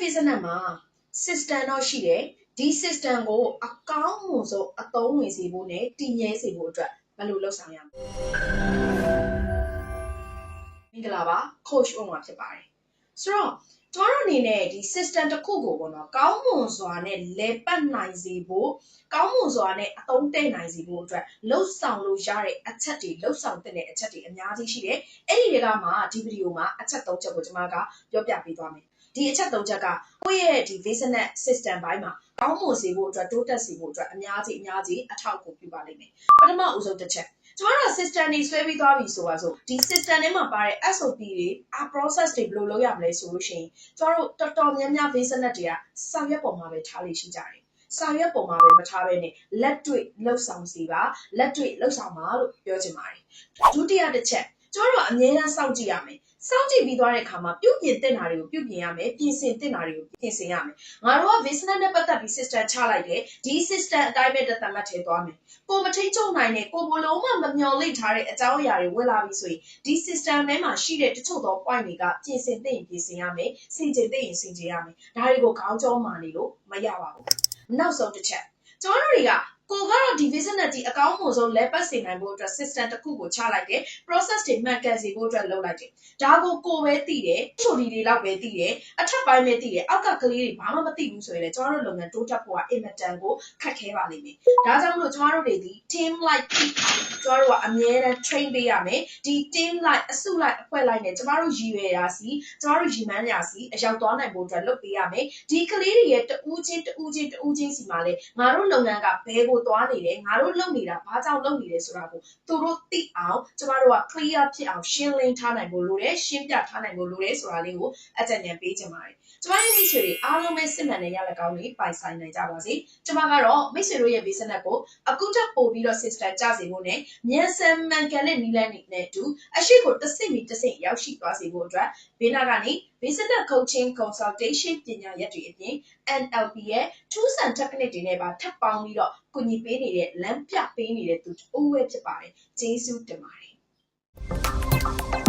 business မှာ system တော့ရှိတယ်ဒီ system ကိုအကောင်းဆုံးအသုံးဝင်စေဖို့နဲ့တည်မြဲစေဖို့အတွက်ဘယ်လိုလုပ်ဆောင်ရမလဲမင်္ဂလာပါ coach ဥမှာဖြစ်ပါတယ်ဆိုတော့ကျမတို့အနေနဲ့ဒီ system တစ်ခုကိုပေါ့နော်ကောင်းမွန်စွာနဲ့လဲပတ်နိုင်စေဖို့ကောင်းမွန်စွာနဲ့အသုံးတည့်နိုင်စေဖို့အတွက်လှုပ်ဆောင်လို့ရတဲ့အချက်တွေလှုပ်ဆောင်တဲ့အချက်တွေအများကြီးရှိတယ်အဲ့ဒီတွေကမှဒီဗီဒီယိုမှာအချက်၃ချက်ကိုကျမကပြောပြပေးသွားမယ်ဒီအချက်၃ချက်ကကိုယ့်ရဲ့ဒီ business system ဘိုင်းမှာကောင်းမွန်စေဖို့အတွက်တိုးတက်စေဖို့အတွက်အများကြီးအထောက်အကူပြုပါလိမ့်မယ်ပထမအဦးဆုံးတစ်ချက်ကျမတို့ system တွေဆွဲပြီးသွားပြီဆိုပါစို့ဒီ system ထဲမှာပါတဲ့ SOP တွေ process တွေဘယ်လိုလုပ်ရမလဲဆိုလို့ရှိရင်ကျမတို့တော်တော်များများ business တွေကစာရွက်ပေါ်မှာပဲထားလေရှိကြတယ်စာရွက်ပေါ်မှာပဲမထားဘဲနဲ့လက်တွေ့လှုပ်ဆောင်စီပါလက်တွေ့လှုပ်ဆောင်ပါလို့ပြောချင်ပါတယ်ဒုတိယတစ်ချက်ကျမတို့ကအမြဲတမ်းစောင့်ကြည့်ရမယ်စောင့်ကြည့်ပြီးသွားတဲ့အခါမှာပြုပြင်တင်တာတွေကိုပြုပြင်ရမယ်ပြင်ဆင်တင်တာတွေကိုပြင်ဆင်ရမယ်ငါတို့က business နဲ့ပတ်သက်ပြီး system ချလိုက်တယ်ဒီ system အတိုင်းပဲတသက်မှတ်ထဲသွားမယ်ကိုမထိန်ချုပ်နိုင်တဲ့ကိုဘလုံးမှမမျော်လင့်ထားတဲ့အကြောင်းအရာတွေဝင်လာပြီဆိုရင်ဒီ system ထဲမှာရှိတဲ့တချို့သော point တွေကပြင်ဆင်တင်ပြင်ဆင်ရမယ်စင်ကြင်တင်ဆင်ကြင်ရမယ်ဒါတွေကိုခေါင်းကြောမာနေလို့မရပါဘူးနောက်ဆုံးတစ်ချက်ကျမတို့တွေကကိုကတော့ဒီ business ကြီးအကောင်းဆုံးလဲပတ်စေနိုင်ဖို့အတွက် system တစ်ခုကိုချလိုက်တယ် process တွေမှန်ကန်စေဖို့အတွက်လုပ်လိုက်တယ်ဒါကိုပဲသိတယ်ချိုဒီတွေလောက်ပဲသိတယ်အထက်ပိုင်းပဲသိတယ်အောက်ကကလေးတွေဘာမှမသိဘူးဆိုရင်လည်းကျမတို့လုပ်ငန်းတိုးတက်ဖို့ကအင်မတန်ကိုခက်ခဲပါလိမ့်မယ်ဒါကြောင့်မလို့ကျမတို့တွေဒီ team like ကျမတို့ကအမြဲတမ်း train ပေးရမယ်ဒီ team like အစုလိုက်အဖွဲ့လိုက်နဲ့ကျမတို့ရည်ရွယ်ရာစီကျမတို့ရည်မှန်းရာစီအရောက်သွားနိုင်ဖို့အတွက်လုပ်ပေးရမယ်ဒီကလေးတွေရဲ့တဦးချင်းစီမှာလည်းငါတို့လုပ်ငန်းကဘယ်ကိုသွားနေတယ်ငါတို့လုပ်နေတာဘာကြောင့်လုပ်နေတယ်ဆိုတာကိုသူတို့သိအောင်ကျမတို့က clear ဖြစ်အောင်ရှင်းလင်းထားနိုင်ဖို့လိုတယ်ရှင်းပြထားနိုင်ဖို့လိုတယ်ဆိုတာလေးကိုအကြံဉာဏ်ပေးချင်ပါတယ်ကျမရဲ့မိတ်ဆွေတွေအားလုံးပဲစစ်မှန်တဲ့ရလဒ်ကောင်းတွေပိုင်ဆိုင်နိုင်ကြပါစေကျမကတော့မိတ်ဆွေတို့ရဲ့ business ကိုအခုထပ်ပို့ပြီးတော့ system ကျစေဖို့နဲ့မြန်ဆန်မှန်ကန်တဲ့နည်းလမ်းတွေနဲ့အတူအရှိကိုတစ်ဆင့်ပြီးတစ်ဆင့်ရောက်ရှိသွားစေဖို့အတွက်ဘေးနာကနေ business coaching consultation ပညာရပ်တွေအပြင် NLP ရဲ့ tools and technique တွေနဲ့ပါထပ်ပေါင်းပြီးတော့ကူညီပေးနေတဲ့လမ်းပြပေးနေတဲ့သူအဝဲဖြစ်ပါတယ်ကျေးဇူးတင်ပါတယ်